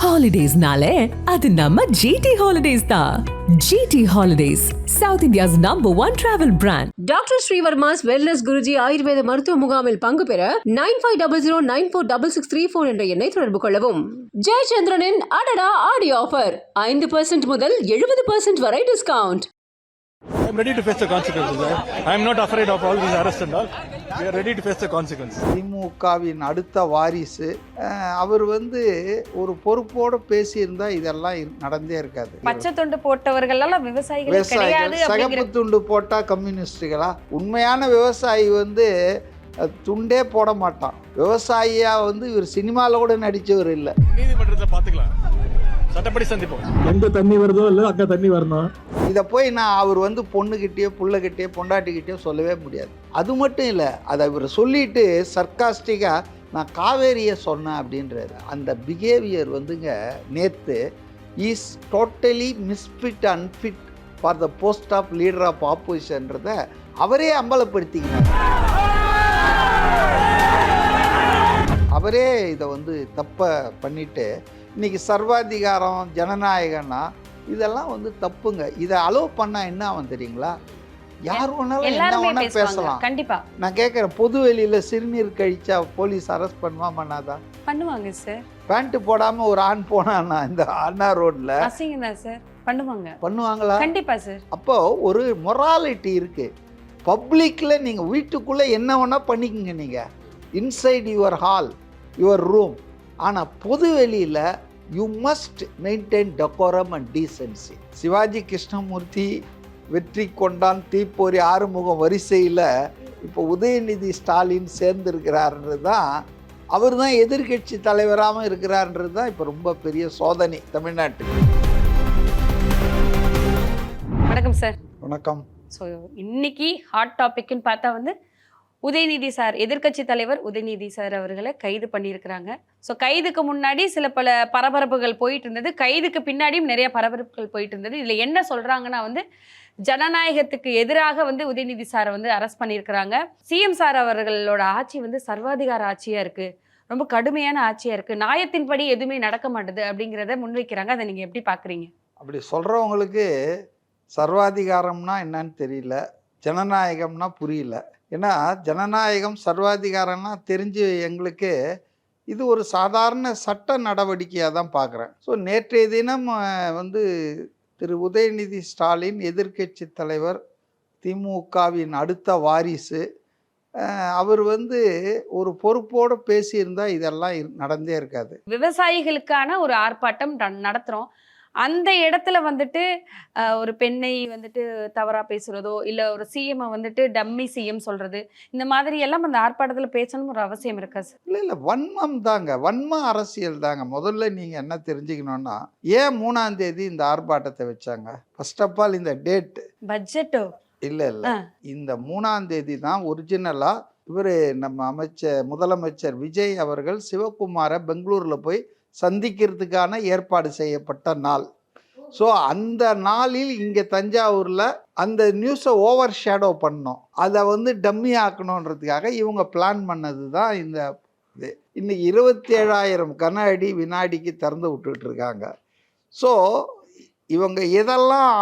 Holidays-nale, அது நம்ம GT Holidays தான். GT Holidays, South India's #1 travel brand. Doctor Sreevarma's wellness Guruji ஆயுர்வேத மருத்துவ முகாமில் பங்கு பெற 9500946634 என்ற எண்ணை தொடர்பு கொள்ளவும். ஜெயச்சந்திரனின் அடடா ஆடி ஆஃபர் 5% முதல் 70% வரை discount. I am ready to face the consequences. I am not afraid of all these arrests and all. We are ready to face the consequences. திமுகவின் அடுத்த வாரிசு அவர் ஒரு பொறுப்போடு பேசியிருந்தா இதெல்லாம் நடந்தே இருக்காது. பச்சை துண்டு போட்டவர்கள் எல்லாம் விவசாயிகள் கிடையாது. சகப்பு துண்டு போட்டா கம்யூனிஸ்டுகளா? உண்மையான விவசாயி துண்டே போட மாட்டான். விவசாயியா இவர் சினிமாவில் கூட நடிச்சவர் இல்லை. நீதிமன்றத்தில் பார்த்துக்கலாம், சட்டப்படி சந்திப்போம். எங்க தண்ணி வருதோ இல்லை அக்கா தண்ணி வரணும். இதை போய் நான் அவர் பொண்ணுகிட்டயோ புள்ளகிட்டயோ பொண்டாட்டிக்கிட்டேயோ சொல்லவே முடியாது. அது மட்டும் இல்லை, அதை இவர் சொல்லிட்டு சர்க்காஸ்டிக்காக நான் காவேரியை சொன்னேன் அப்படின்றாரு. அந்த பிஹேவியர் நேற்று is totally misfit unfit for the post of leader of ஆப்போசிஷன்றத அவரே அம்பலப்படுத்திக்கினார். அவரே இதை தப்பை பண்ணிட்டு இன்னைக்கு சர்வாதிகாரம் ஜனநாயகம்னா இதெல்லாம் தப்புங்க. இதை அலோவ் பண்ணா என்ன ஆகும் தெரியுங்களா? யார் வேணாலும் என்ன வேணா பேசலாம். கண்டிப்பா நான் கேட்குறேன், பொது வெளியில சிறுநீர் கழிச்சா போலீஸ் அரெஸ்ட் பண்ணாதான்? பண்ணுவாங்க சார். பேண்ட் போடாம ஒரு ஆண் போனான்னா இந்த அண்ணா ரோட்ல அசிங்கம்தான் சார். பண்ணுவாங்களா? கண்டிப்பா சார். அப்போ ஒரு மொராலிட்டி இருக்கு. பப்ளிக்ல நீங்க வீட்டுக்குள்ள என்ன வேணா பண்ணிக்கங்க, நீங்க inside your hall your room. ஆனா பொது வெளியில you must maintain decorum and decency. Sivaji Krishnamurthy, Vetrikondan, தீப்பொறி, ஆறுமுகம் வரிசையில் இப்போ உதயநிதி ஸ்டாலின் சேர்ந்திருக்கிறார்ன்றது தான், அவர் தான் எதிர்கட்சி தலைவராகவும் இருக்கிறார்ன்றது தான் இப்போ ரொம்ப பெரிய சோதனை தமிழ்நாட்டுக்கு. வணக்கம் சார். வணக்கம். ஸோ இன்னைக்கு ஹாட் டாபிக்னு பார்த்தா உதயநிதி சார், எதிர்கட்சி தலைவர் உதயநிதி சார் அவர்களை கைது பண்ணியிருக்கிறாங்க. ஸோ கைதுக்கு முன்னாடி பல பரபரப்புகள் போயிட்டு இருந்தது, கைதுக்கு பின்னாடியும் நிறைய பரபரப்புகள் போயிட்டு இருந்தது. இதில் என்ன சொல்கிறாங்கன்னா ஜனநாயகத்துக்கு எதிராக உதயநிதி சாரை அரெஸ்ட் பண்ணியிருக்கிறாங்க. சிஎம் சார் அவர்களோட ஆட்சி சர்வாதிகார ஆட்சியாக இருக்குது, ரொம்ப கடுமையான ஆட்சியாக இருக்குது, நியாயத்தின்படி எதுவுமே நடக்க மாட்டுது அப்படிங்கிறத முன்வைக்கிறாங்க. அதை நீங்கள் எப்படி பார்க்குறீங்க? அப்படி சொல்கிறவங்களுக்கு சர்வாதிகாரம்னா என்னன்னு தெரியல, ஜனநாயகம்னா புரியல. ஏன்னா ஜனநாயகம் சர்வாதிகாரம்னா தெரிஞ்சு எங்களுக்கு இது ஒரு சாதாரண சட்ட நடவடிக்கையாக தான் பார்க்குறேன். ஸோ நேற்றைய தினம் திரு உதயநிதி ஸ்டாலின், எதிர்கட்சி தலைவர், திமுகவின் அடுத்த வாரிசு, அவர் ஒரு பொறுப்போடு பேசியிருந்தால் இதெல்லாம் நடந்தே இருக்காது. விவசாயிகளுக்கான ஒரு ஆர்ப்பாட்டம் நடத்துகிறோம், அந்த இடத்துல ஒரு பெண்ணை தவறா பேசுறதோ இல்ல ஒரு சிஎம் டம்மி சிஎம் சொல்றது, இந்த மாதிரி எல்லாம் அந்த ஆர்ப்பாட்டத்துல பேசணும் ஒரு அவசியம் இருக்கா சார்? இல்ல வன்மம் தாங்க, வன்ம அரசியல் தாங்க. முதல்ல நீங்க என்ன தெரிஞ்சுக்கணும்னா, ஏன் 3ஆம் தேதி இந்த ஆர்ப்பாட்டத்தை வச்சாங்க? ஃபர்ஸ்ட் ஆஃப் ஆல் இந்த டேட் பட்ஜெட்டோ இல்ல இந்த 3ஆம் தேதி தான் ஒரிஜினலா இவரு நம்ம முதலமைச்சர் விஜய் அவர்கள் சிவகுமாரை பெங்களூர்ல போய் சந்திக்கிறதுக்கான ஏற்பாடு செய்யப்பட்ட நாள். ஸோ அந்த நாளில் இங்கே தஞ்சாவூரில் அந்த நியூஸை ஓவர் ஷேடோ பண்ணோம், அதை டம்மி ஆக்கணுன்றதுக்காக இவங்க பிளான் பண்ணது தான் இந்த இது. இன்னைக்கு 27,000 கன அடி வினாடிக்கு திறந்து விட்டுட்டு இருக்காங்க. ஸோ இவங்க எதெல்லாம்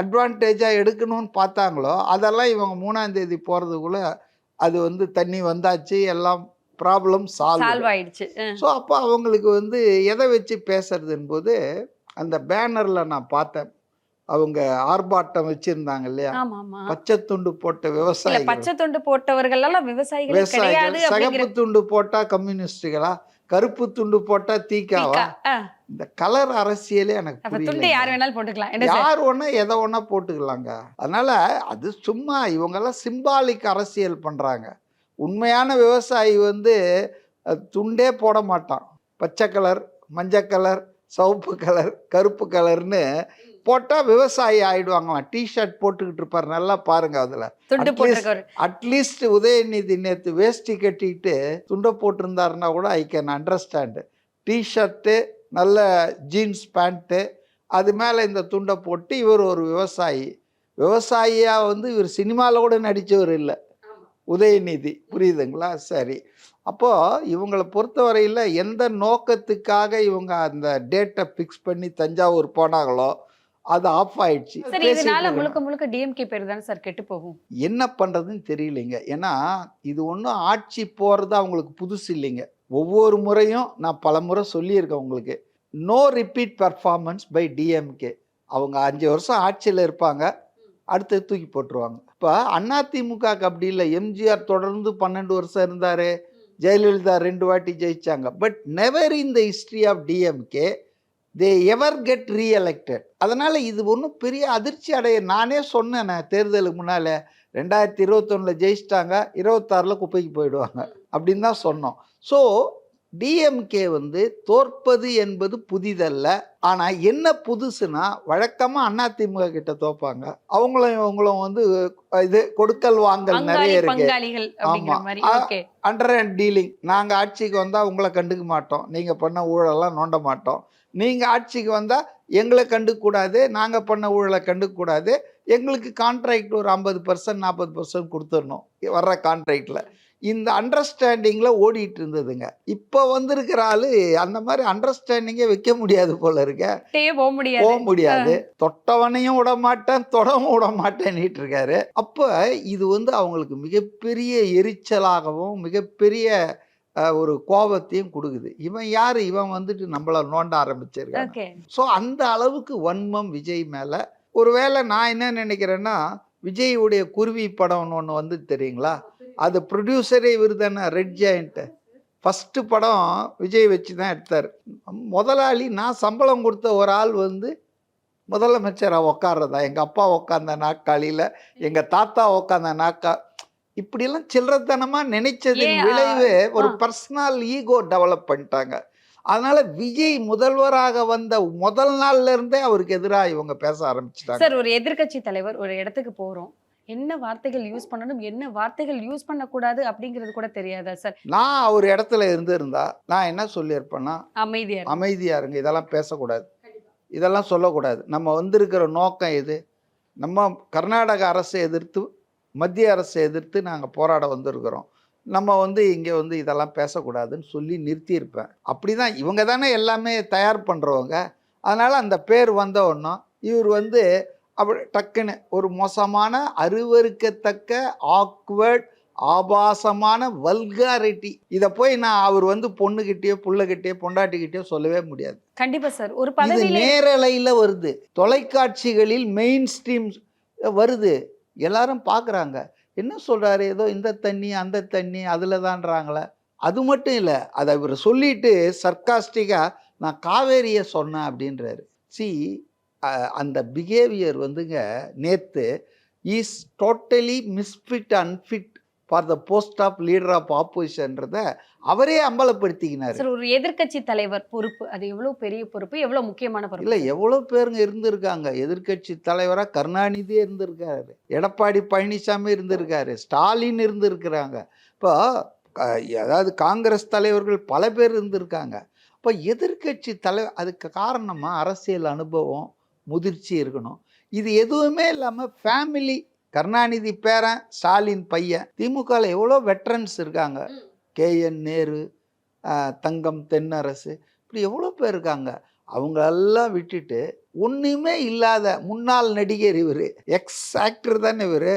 அட்வான்டேஜாக எடுக்கணும்னு பார்த்தாங்களோ அதெல்லாம் இவங்க 3ஆம் தேதி போகிறதுக்குள்ளே அது தண்ணி வந்தாச்சு, எல்லாம் ப்ராப்ளம் சால்வ் ஆயிடுச்சு. ஸோ அப்போ அவங்களுக்கு எதை வச்சு பேசுறதுன்னு போது அந்த பேனரில் நான் பார்த்தேன், அவங்க ஆர்ப்பாட்டம் வச்சிருந்தாங்க இல்லையா, பச்சை துண்டு போட்ட விவசாயிகள், பச்சை துண்டு போட்டவர்கள் எல்லாம் விவசாயிகள், சகப்பு துண்டு போட்டா கம்யூனிஸ்டுகளா, கருப்பு துண்டு போட்டா தீக்காவா? இந்த கலர் அரசியலே எனக்கு புரியல. யார் வேணாலும் போட்டுக்கலாம், யார் ஒண்ணா எதை ஒண்ணா போட்டுக்கலாங்க. அதனால அது சும்மா இவங்கெல்லாம் சிம்பாலிக் அரசியல் பண்றாங்க. உண்மையான விவசாயி துண்டே போட மாட்டான். பச்சை கலர், மஞ்சள் கலர், சிவப்பு கலர், கருப்பு கலர்னு போட்டால் விவசாயி ஆயிடுவாங்களாம். டிஷர்ட் போட்டுக்கிட்டு இருப்பார், நல்லா பாருங்க. அதில் அட்லீஸ்ட் உதயநிதி நேற்று வேஷ்டி கட்டிக்கிட்டு துண்டை போட்டிருந்தாருன்னா கூட ஐ கேன் அண்டர்ஸ்டாண்டு. டிஷர்ட்டு, நல்ல ஜீன்ஸ் பேண்ட்டு, அது மேலே இந்த துண்டை போட்டு இவர் ஒரு விவசாயியாக இவர் சினிமாவில் கூட நடித்தவர் இல்லை உதயநிதி, புரியுதுங்களா? சரி, அப்போது இவங்களை பொறுத்தவரையில் எந்த நோக்கத்துக்காக இவங்க அந்த டேட்டை ஃபிக்ஸ் பண்ணி தஞ்சாவூர் போனாங்களோ அது ஆஃப் ஆயிடுச்சு. சரி, இதனால முழுக்க முழுக்க டிஎம்கே பேர் தானே சார் கெட்டு போகும். என்ன பண்ணுறதுன்னு தெரியலைங்க. ஏன்னா இது ஒன்றும் ஆட்சி போகிறது அவங்களுக்கு புதுசு இல்லைங்க. ஒவ்வொரு முறையும் நான் பல முறை சொல்லியிருக்கேன் உங்களுக்கு, no repeat performance by DMK. அவங்க 5 வருஷம் ஆட்சியில் இருப்பாங்க, அடுத்து தூக்கி போட்டுருவாங்க. இப்போ அதிமுகக்கு அப்படி இல்லை. எம்ஜிஆர் தொடர்ந்து 12 வருஷம் இருந்தார், ஜெயலலிதா 2 வாட்டி ஜெயிச்சாங்க. But never in the history of DMK they ever get reelected. அதனால் இது ஒன்றும் பெரிய அதிர்ச்சி அடைய, நானே சொன்னேன் தேர்தலுக்கு முன்னால் 2021 ஜெயிச்சிட்டாங்க, 26 குப்பைக்கு போயிடுவாங்க அப்படின்னு தான் சொன்னோம். ஸோ டிஎம்கே தோற்பது என்பது புதிதல்ல. ஆனால் என்ன புதுசுனா, வழக்கமாக அதிமுக கிட்ட தோப்பாங்க, அவங்களும் இது கொடுக்கல் வாங்கல் நிறைய இருக்கு. Under and dealing. நாங்கள் ஆட்சிக்கு வந்தால் உங்களை கண்டுக்க மாட்டோம், நீங்கள் பண்ண ஊழலாம் நோண்ட மாட்டோம். நீங்கள் ஆட்சிக்கு வந்தால் எங்களை கண்டுக்கூடாது, நாங்கள் பண்ண ஊழலை கண்டுக்கூடாது, எங்களுக்கு கான்ட்ராக்ட் ஒரு 50% 40% கொடுத்துடணும் வர்ற கான்ட்ராக்டில். இந்த அண்டர்ஸ்டாண்டிங்கில் ஓடிட்டு இருந்ததுங்க. இப்போ வந்திருக்கிற ஆள் அந்த மாதிரி அண்டர்ஸ்டாண்டிங்கே வைக்க முடியாது போல இருக்க, போக முடியாது. தொட்டவனையும் விட மாட்டேன், தொடவும் விட மாட்டேன்னுட்டு இருக்காரு. அப்போ இது அவங்களுக்கு மிகப்பெரிய எரிச்சலாகவும் மிகப்பெரிய ஒரு கோபத்தையும் கொடுக்குது. இவன் யார், இவன் நம்மளை நோண்ட ஆரம்பிச்சிருக்காங்க. ஸோ அந்த அளவுக்கு வன்மம் விஜய் மேலே. ஒருவேளை நான் என்ன நினைக்கிறேன்னா, விஜயுடைய குருவி படம்னு ஒன்று தெரியுங்களா, அது ப்ரொடியூசரே இவர் தானே, ரெட் ஜெயண்ட். ஃபஸ்ட்டு படம் விஜய் வச்சு தான் எடுத்தார். முதலாளி நான் சம்பளம் கொடுத்த ஒரு ஆள் முதலமைச்சராக உக்காடுறதா, எங்கள் அப்பா உக்காந்த நாற்காலியில், எங்கள் தாத்தா உக்காந்த இப்படிலாம் சில்லறத்தனமாக நினைச்சதின் விளைவு ஒரு பர்சனல் ஈகோ டெவலப் பண்ணிட்டாங்க. அதனால விஜய் முதல்வராக வந்த முதல் நாள்ல இருந்தே அவருக்கு எதிராக இவங்க பேச ஆரம்பிச்சிட்டாங்க. சார், ஒரு எதிர்க்கட்சி தலைவர் ஒரு இடத்துக்கு போறோம், என்ன வார்த்தைகள் யூஸ் பண்ணணும், என்ன வார்த்தைகள் யூஸ் பண்ணக்கூடாது அப்படிங்கிறது கூட தெரியாதா சார்? நான் ஒரு இடத்துல இருந்திருந்தா நான் என்ன சொல்லியிருப்பேன்னா, அமைதியா இருங்க, இதெல்லாம் பேசக்கூடாது, இதெல்லாம் சொல்லக்கூடாது. நம்ம வந்திருக்கிற நோக்கம் எது? நம்ம கர்நாடக அரசை எதிர்த்து, மத்திய அரசை எதிர்த்து நாங்கள் போராட வந்திருக்கிறோம். நம்ம இங்கே இதெல்லாம் பேசக்கூடாதுன்னு சொல்லி நிறுத்தியிருப்பேன். அப்படி தான் இவங்க தானே எல்லாமே தயார் பண்ணுறவங்க. அதனால் அந்த பேர் வந்த ஒன்றா இவர் அப்படி டக்குன்னு ஒரு மோசமான, அருவருக்கத்தக்க, ஆக்வர்ட், ஆபாசமான வல்காரிட்டி. இதை போய் நான் அவர் பொண்ணுகிட்டயோ புள்ளகிட்டயோ பொண்டாட்டிக்கிட்டயோ சொல்லவே முடியாது. கண்டிப்பாக சார். ஒரு பதவி நேரலையில் வருது, தொலைக்காட்சிகளில் மெயின் ஸ்ட்ரீம் வருது, எல்லாரும் பார்க்குறாங்க. என்ன சொல்கிறாரு, ஏதோ இந்த தண்ணி அந்த தண்ணி அதில் தான்றாங்களே. அது மட்டும் இல்லை, அதை இவர் சொல்லிட்டு சர்க்காஸ்டிக்காக நான் காவேரியை சொன்னேன் அப்படின்றாரு. அந்த பிஹேவியர் நேற்று is totally misfit unfit for the post of leader of ஆப்போசிஷன்றதை அவரே அம்பலப்படுத்திக்கினார். சார், ஒரு எதிர்க்கட்சி தலைவர் பொறுப்பு அது எவ்வளோ பெரிய பொறுப்பு, எவ்வளோ முக்கியமான பொறுப்பு? இல்லை, எவ்வளோ பேருங்க இருந்திருக்காங்க. எதிர்க்கட்சி தலைவராக கருணாநிதியே இருந்திருக்காரு, எடப்பாடி பழனிசாமி இருந்திருக்காரு, ஸ்டாலின் இருந்திருக்கிறாங்க. இப்போ அதாவது காங்கிரஸ் தலைவர்கள் பல பேர் இருந்திருக்காங்க. இப்போ எதிர்க்கட்சி தலைவர், அதுக்கு காரணமாக அரசியல் அனுபவம், முதிர்ச்சி இருக்கணும். இது எதுவுமே இல்லாமல் ஃபேமிலி, கருணாநிதி பேரன், ஸ்டாலின் பையன், திமுகவில் எவ்வளோ வெட்ரன்ஸ் இருக்காங்க, KN நேரு, தங்கம் தென்னரசு, இப்படி எவ்வளோ பேர் இருக்காங்க. அவங்களெல்லாம் விட்டுட்டு ஒன்றுமே இல்லாத முன்னாள் நடிகர் இவர், எக்ஸ் ஆக்டர் தானே இவர்.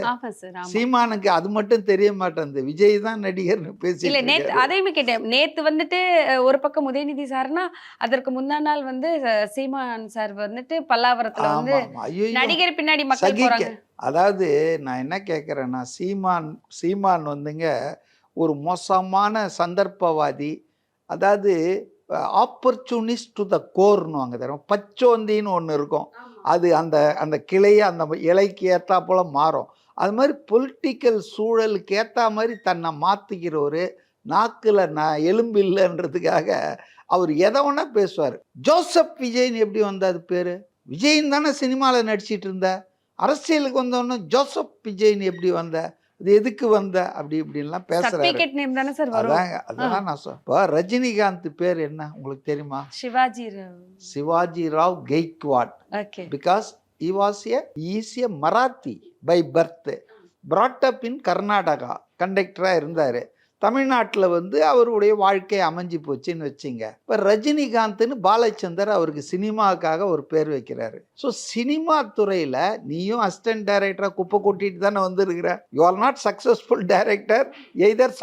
சீமானுக்கு அது மட்டும் தெரிய மாட்டேங்குது, விஜய் தான் நடிகர்னு பேசி. இல்லை, நேற்று அதையுமே கேட்டேன். நேற்று ஒரு பக்கம் உதயநிதி சார்னா, அதற்கு முந்தா நாள் சீமான் சார் பல்லாவரத்தில் நடிகர் பின்னாடி மக்கள் போறாங்க. அதாவது நான் என்ன கேட்குறேன்னா, சீமான் ஒரு மோசமான சந்தர்ப்பவாதி. அதாவது ஆப்பர்ச்சுனிஸ்ட் டு த கோர்னுவாங்க தெரியும், பச்சோந்தின்னு ஒன்று இருக்கும், அது அந்த கிளையை அந்த இலைக்கு ஏற்றா போல் மாறும். அது மாதிரி பொலிட்டிக்கல் சூழலுக்கு ஏற்ற மாதிரி தன்னை மாற்றிக்கிறவர். நாக்கில் எலும்பு இல்லைன்றதுக்காக அவர் எதை ஒன்றா பேசுவார். ஜோசப் விஜய்னு எப்படி வந்தாது பேர்? விஜயின் தானே சினிமாவில் நடிச்சிட்டு இருந்த, அரசியலுக்கு வந்தோன்னு ஜோசப் விஜய்னு எப்படி வந்த, இது எதுக்கு வந்த, அப்படி இப்படின்லாம் பேசுறாரு. அதான் நான் சொல்ல. ரஜினிகாந்த் பேர் என்ன உங்களுக்கு தெரியுமா? Shivaji Rao Gaikwad. Because he was a Marathi by birth, brought up in Karnataka, கண்டக்டராக இருந்தார். தமிழ்நாட்டில் வந்து அவருடைய வாழ்க்கை அமைஞ்சு போச்சுன்னு வச்சுங்க. இப்போ ரஜினிகாந்த்னு பாலச்சந்தர் அவருக்கு சினிமாவுக்காக ஒரு பேர் வைக்கிறாரு. ஸோ சினிமா துறையில் நீயும் அசிஸ்டன்ட் டைரக்டராக குப்பை கொட்டிட்டு தானே வந்துருக்கிற. You are not successful director, either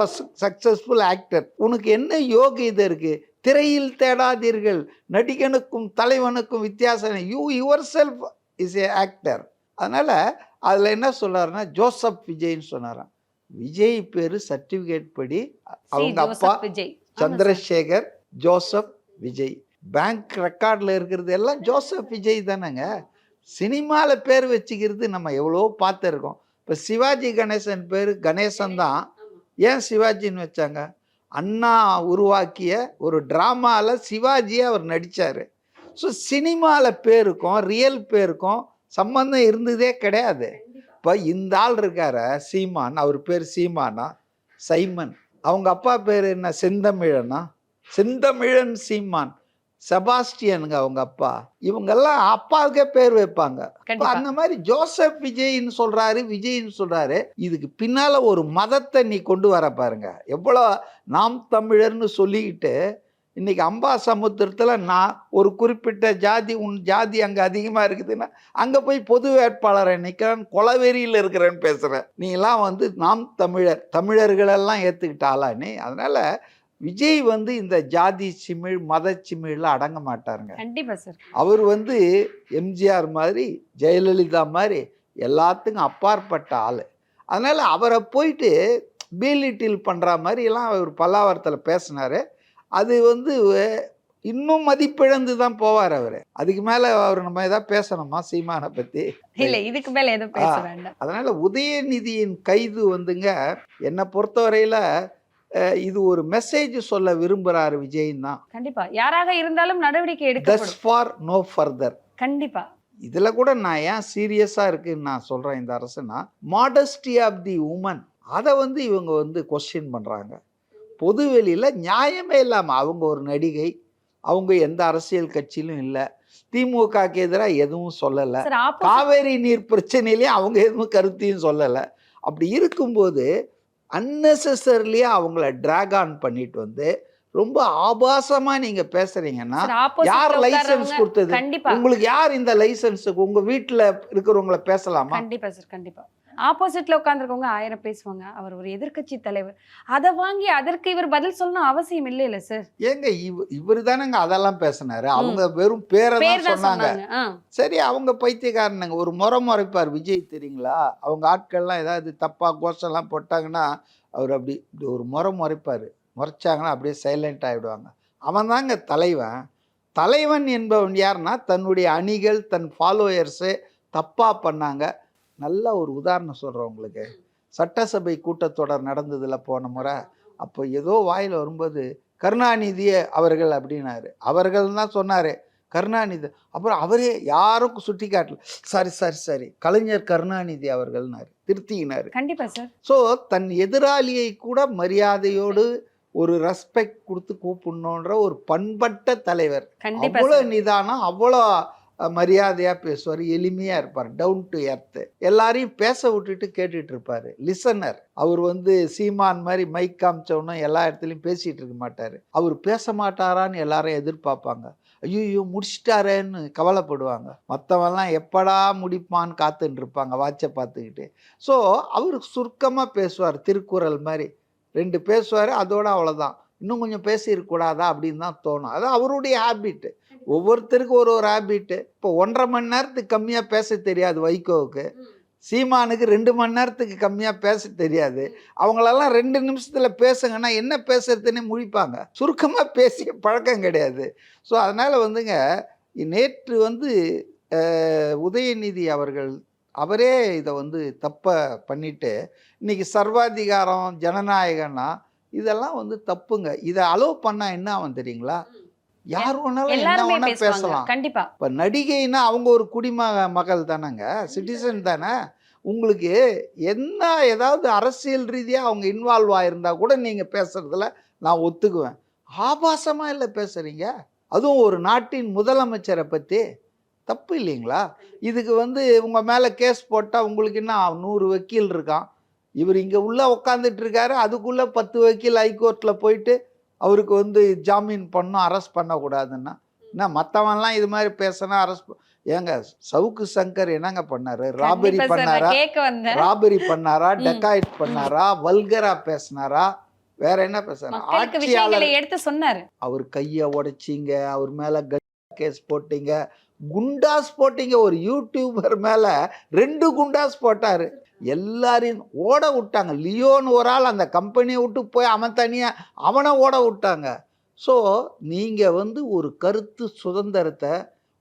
successful actor. உனக்கு என்ன யோகியதை இருக்குது? திரையில் தேடாதீர்கள், நடிகனுக்கும் தலைவனுக்கும் வித்தியாசம். You yourself is a actor. அதனால் அதில் என்ன சொல்கிறாருன்னா ஜோசப் விஜய்ன்னு சொன்னாராம். விஜய் பேர் சர்டிஃபிகேட் படி அவங்க அப்பா சந்திரசேகர் ஜோசப் விஜய். பேங்க் ரெக்கார்டில் இருக்கிறது எல்லாம் ஜோசப் விஜய் தானேங்க. சினிமாவில் பேர் வச்சுக்கிறது நம்ம எவ்வளோ பார்த்துருக்கோம். இப்போ சிவாஜி கணேசன் பேர் கணேசன் தான். ஏன் சிவாஜின்னு வச்சாங்க? அண்ணா உருவாக்கிய ஒரு ட்ராமாவில் சிவாஜியை அவர் நடித்தார். ஸோ சினிமாவில் பேருக்கும் ரியல் பேருக்கும் சம்பந்தம் இருந்ததே கிடையாது. இப்போ இந்த ஆள் இருக்கார சீமான், அவர் பேர் சீமானா சைமன், அவங்க அப்பா பேர் என்ன செந்தமிழனா, செந்தமிழன் சீமான், செபாஸ்டியனுங்க அவங்க அப்பா. இவங்கெல்லாம் அப்பாவுக்கே பேர் வைப்பாங்க. அந்த மாதிரி ஜோசப் விஜய்ன்னு சொல்றாரு, விஜய்ன்னு சொல்றாரு. இதுக்கு பின்னால ஒரு மதத்தை நீ கொண்டு வர பாருங்க. எவ்வளோ நாம் தமிழர்னு சொல்லிக்கிட்டு இன்னைக்கு அம்பாசமுத்திரத்தில் நான் ஒரு குறிப்பிட்ட ஜாதி, உன் ஜாதி அங்கே அதிகமாக இருக்குதுன்னா அங்கே போய் பொது வேட்பாளரை நிற்கிறேன், கொலவெறியில் இருக்கிறேன்னு பேசுகிறேன். நீலாம் வந்து நாம் தமிழர், தமிழர்களெல்லாம் ஏற்றுக்கிட்டாளா நீ? அதனால் விஜய் வந்து இந்த ஜாதி சிமிழ் மத சிமிழில் அடங்க மாட்டாருங்க. கண்டிப்பாக சார். அவர் வந்து எம்ஜிஆர் மாதிரி ஜெயலலிதா மாதிரி எல்லாத்துக்கும் அப்பாற்பட்ட ஆள். அதனால் அவரை போயிட்டு பீலிட்டில் பண்ணுற மாதிரிலாம் அவர் பல்லாவரத்தில் பேசினார். அது வந்து இன்னும் மதிப்பிழந்து தான் போவார் அவர். அதுக்கு மேலே அவர் நம்ம ஏதாவது பேசணுமா சீமானை பற்றி? இல்லை, இதுக்கு மேலே எதுவும் பேச வேண்டாம். அதனால் உதயநிதியின் கைது வந்துங்க என்னை பொறுத்தவரையில் இது ஒரு மெசேஜ் சொல்ல விரும்புகிறாரு விஜய்ன்னு தான். கண்டிப்பாக யாராக இருந்தாலும் நடவடிக்கை எடுக்கப்படும். thus far no further. கண்டிப்பாக இதில் கூட நான் ஏன் சீரியஸாக இருக்குன்னு நான் சொல்கிறேன் இந்த அரசுனா, மாடஸ்டி ஆஃப் தி உமன் அதை வந்து இவங்க வந்து கொஸ்டின் பண்ணுறாங்க. பொதுவெளியில் நியாயமே இல்லாமல் அவங்க ஒரு நடிகை, அவங்க எந்த அரசியல் கட்சியிலும் இல்லை, திமுகக்கு எதிராக எதுவும் சொல்லலை, காவேரி நீர் பிரச்சனையிலையும் அவங்க எதுவும் கருத்தையும் சொல்லலை. அப்படி இருக்கும்போது அன்னெசரிலியா அவங்கள ட்ராக் ஆன் பண்ணிட்டு வந்து ரொம்ப ஆபாசமா நீங்க பேசுறீங்கன்னா யார் லைசன்ஸ் கொடுத்தது? உங்களுக்கு யார் இந்த லைசன்ஸ்? உங்க வீட்டுல இருக்கிறவங்கள பேசலாமா? கண்டிப்பா சார், கண்டிப்பா. ஆப்போசிட்ல உட்காந்துருக்கவங்க 1000 பேசுவாங்க. அவர் ஒரு எதிர்க்கட்சி தலைவர், அதை வாங்கி அதற்கு இவர் பதில் சொல்லணும் அவசியம் இல்லை சார். ஏங்க இவரு தானேங்க அதெல்லாம் பேசினாரு. அவங்க வெறும் பேரை தான் சொன்னாங்க. சரி, அவங்க பைத்தியக்காரனுங்க. ஒரு முறைப்பார் விஜய் தெரியுங்களா? அவங்க ஆட்கள்லாம் ஏதாவது தப்பா கோஷம்லாம் போட்டாங்கன்னா அவர் அப்படி ஒரு முறைப்பார். முறைச்சாங்கன்னா அப்படியே சைலண்ட் ஆகிடுவாங்க. அவன் தாங்க தலைவன். தலைவன் என்பவன் யாருன்னா தன்னுடைய அணிகள், தன் ஃபாலோயர்ஸு தப்பாக பண்ணாங்க. நல்ல ஒரு உதாரணம் சொல்கிறேன் உங்களுக்கு. சட்டசபை கூட்டத்தொடர் நடந்ததில் போன முறை, அப்போ ஏதோ வாயில் வரும்போது கருணாநிதி அவர்கள் அப்படின்னாரு. அவர்கள் தான் சொன்னார் கருணாநிதி. அப்புறம் அவரே யாரும் சுட்டி காட்டல, சரி கலைஞர் கருணாநிதி அவர்கள்னாரு, திருத்தினார். கண்டிப்பாக சார். ஸோ தன் எதிராளியை கூட மரியாதையோடு ஒரு ரெஸ்பெக்ட் கொடுத்து கூப்பிடணுன்ற ஒரு பண்பட்ட தலைவர். அவ்வளோ நிதானம், அவ்வளோ மரியாதையாக பேசுவார், எளிமையாக இருப்பார், டவுன் டு எர்த்து. எல்லாரையும் பேச விட்டுட்டு கேட்டுட்டு இருப்பார், லிசனர். அவர் வந்து சீமான் மாதிரி மைக் காமிச்சோன்னா எல்லா இடத்துலையும் பேசிகிட்டு இருக்க மாட்டார். அவர் பேச மாட்டாரான்னு எல்லாரும் எதிர்பார்ப்பாங்க. ஐயோ முடிச்சிட்டாரேன்னு கவலைப்படுவாங்க. மற்றவெல்லாம் எப்படா முடிப்பான்னு காத்துன்னு இருப்பாங்க வாட்சை பார்த்துக்கிட்டு. ஸோ அவர் சுருக்கமாக பேசுவார், திருக்குறள் மாதிரி 2 பேசுவார், அதோட அவ்வளோதான். இன்னும் கொஞ்சம் பேசியிருக்கூடாதா அப்படின்னு தான் தோணும். அது அவருடைய ஹேபிட்டு. ஒவ்வொருத்தருக்கும் ஒரு ஹேபிட்டு. இப்போ 1.5 மணி நேரத்துக்கு கம்மியாக பேச தெரியாது வைகோவுக்கு, சீமானுக்கு 2 மணி நேரத்துக்கு கம்மியாக பேச தெரியாது. அவங்களெல்லாம் 2 நிமிஷத்தில் பேசுங்கன்னா என்ன பேசுறதுன்னே முழிப்பாங்க. சுருக்கமாக பேசிய பழக்கம் கிடையாது. ஸோ அதனால் வந்துங்க நேற்று வந்து உதயநிதி அவர்கள் அவரே இதை வந்து தப்பை பண்ணிட்டு இன்னைக்கு சர்வாதிகாரம் ஜனநாயகம்னா இதெல்லாம் வந்து தப்புங்க. இதை அலோவ் பண்ணா என்ன ஆகும் தெரியுங்களா? யார் வேணாலும் என்ன வேணா பேசலாம். கண்டிப்பா. இப்போ நடிகைன்னா அவங்க ஒரு மகள் தானேங்க, சிட்டிசன் தானே. உங்களுக்கு என்ன ஏதாவது அரசியல் ரீதியாக அவங்க இன்வால்வ் ஆகிருந்தா கூட நீங்கள் பேசுறதுல நான் ஒத்துக்குவேன். ஆபாசமாக இல்லை பேசுகிறீங்க, அதுவும் ஒரு நாட்டின் முதலமைச்சரை பற்றி. தப்பு இல்லைங்களா? இதுக்கு வந்து உங்கள் மேலே கேஸ் போட்டால் உங்களுக்கு என்ன 100 வக்கீல் இருக்கான். இவர் இங்கே உள்ளே உட்காந்துட்டு இருக்காரு, அதுக்குள்ளே 10 வக்கீல் ஹைகோர்ட்டில் போயிட்டு அவருக்கு வந்து ஜாமீன் பண்ணணும், அரெஸ்ட் பண்ணக்கூடாதுன்னா என்ன? மற்றவன்லாம் இது மாதிரி பேசினா அரெஸ்ட் ஏங்க? சவுக்கு சங்கர் என்னங்க பண்ணாரு? ராபரி கண்டிப்பா சார், பண்ணாரா? நான் கேட்க வந்தேன். ராபரி பண்ணாரா? டெக்காய்ட் பண்ணாரா? வல்கரா பேசினாரா? வேற என்ன பேசுறாரு? மக்களுக்கு விஷயங்களை ஆட்சியாளர் எடுத்து சொன்னாரு. அவர் கையை உடைச்சிங்க, அவர் மேல கேஸ் போட்டீங்க, குண்டாஸ் போட்டீங்க. ஒரு யூடியூபர் மேல 2 குண்டாஸ் போட்டாரு. எல்லாரையும் ஓட விட்டாங்க. லியோன்னு ஒரு ஆள் அந்த கம்பெனியை விட்டு போய் அவன் தனியா அவனை ஓட விட்டாங்க. ஸோ நீங்கள் வந்து ஒரு கருத்து சுதந்திரத்தை,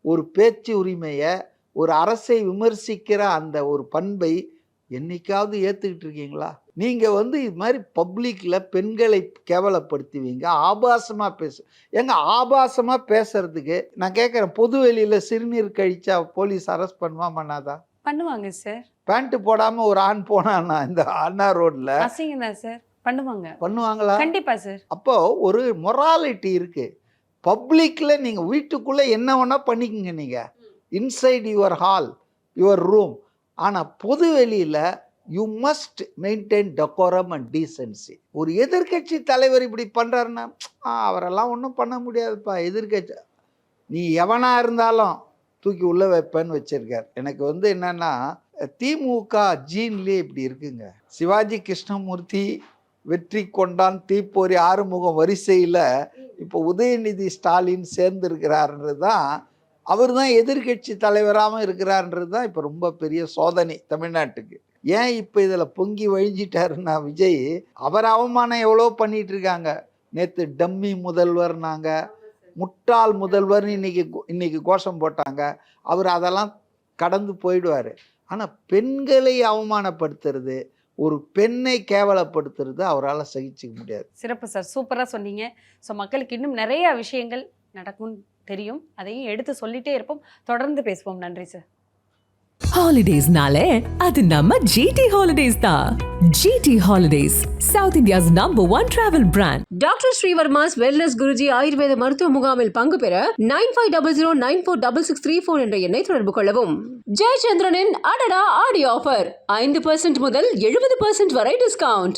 ஒரு பேச்சு உரிமையை, ஒரு அரசை விமர்சிக்கிற அந்த ஒரு பண்பை என்னைக்காவது ஏற்றுக்கிட்டு இருக்கீங்களா? நீங்கள் வந்து இது மாதிரி பப்ளிக்கில் பெண்களை கேவலப்படுத்துவீங்க, ஆபாசமாக ஏங்க ஆபாசமாக பேசுறதுக்கு நான் கேட்குறேன், பொது வெளியில் சிறுநீர் கழிச்சா போலீஸ் அரெஸ்ட் பண்ணுவா பண்ணாதா? பண்ணுவாங்க சார். பேண்ட் போடாமல் ஒரு ஆண் போனான்னா இந்த அண்ணா ரோட்ல அசிங்கம் தான் சார். பண்ணுவாங்களா? கண்டிப்பா சார். அப்போ ஒரு மொராலிட்டி இருக்கு. பப்ளிக்ல நீங்க வீட்டுக்குள்ள என்ன வேணா பண்ணிக்கங்க, நீங்க inside your hall, your room. ஆனா பொது வெளியில you must maintain decorum and decency. ஒரு எதிர்கட்சி தலைவர் இப்படி பண்றாருன்னா அவரெல்லாம் ஒன்றும் பண்ண முடியாதுப்பா. எதிர்கட்சி நீ எவனா இருந்தாலும் தூக்கி உள்ள வைப்பேன்னு வச்சிருக்கார். எனக்கு வந்து என்னன்னா, திமுக ஜீன்லேயே இப்படி இருக்குங்க. சிவாஜி கிருஷ்ணமூர்த்தி, வெற்றி கொண்டான், தீப்பொறி, ஆறுமுகம் வரிசையில் இப்போ உதயநிதி ஸ்டாலின் சேர்ந்துருக்கிறார்ன்றது தான், அவர் தான் எதிர்கட்சி தலைவராகவும் இருக்கிறார்ன்றது தான் இப்போ ரொம்ப பெரிய சோதனை தமிழ்நாட்டுக்கு. ஏன் இப்போ இதில் பொங்கி வழிஞ்சிட்டாருன்னா விஜய், அவர் அவமானம் எவ்வளோ பண்ணிட்டு இருக்காங்க. நேற்று டம்மி முதல்வர்னாங்க, முட்டாள் முதல்வர் இன்னைக்கு கோஷம் போட்டாங்க. அவர் அதெல்லாம் கடந்து போயிடுவார். ஆனால் பெண்களை அவமானப்படுத்துறது, ஒரு பெண்ணை கேவலப்படுத்துறது அவரால் சகிச்சுக்க முடியாது. சிறப்பு சார், சூப்பராக சொன்னீங்க. ஸோ மக்களுக்கு இன்னும் நிறைய விஷயங்கள் நடக்கும்னு தெரியும், அதையும் எடுத்து சொல்லிட்டே இருப்போம். தொடர்ந்து பேசுவோம். நன்றி சார். ஹாலிடேஸ்னாலே அது நம்ம ஜிடி ஹாலிடேஸ் தான். GT Holidays, South India's #1 travel brand. Doctor Sreevarma's wellness Guruji ஆயுர்வேத மருத்துவ முகாமில் பங்கு பெற 9500946634 என்ற எண்ணை தொடர்பு கொள்ளவும். ஜெயச்சந்திரனின் அடடா ஆடியோ ஆஃபர் 5% முதல் 70% வரை டிஸ்கவுண்ட்.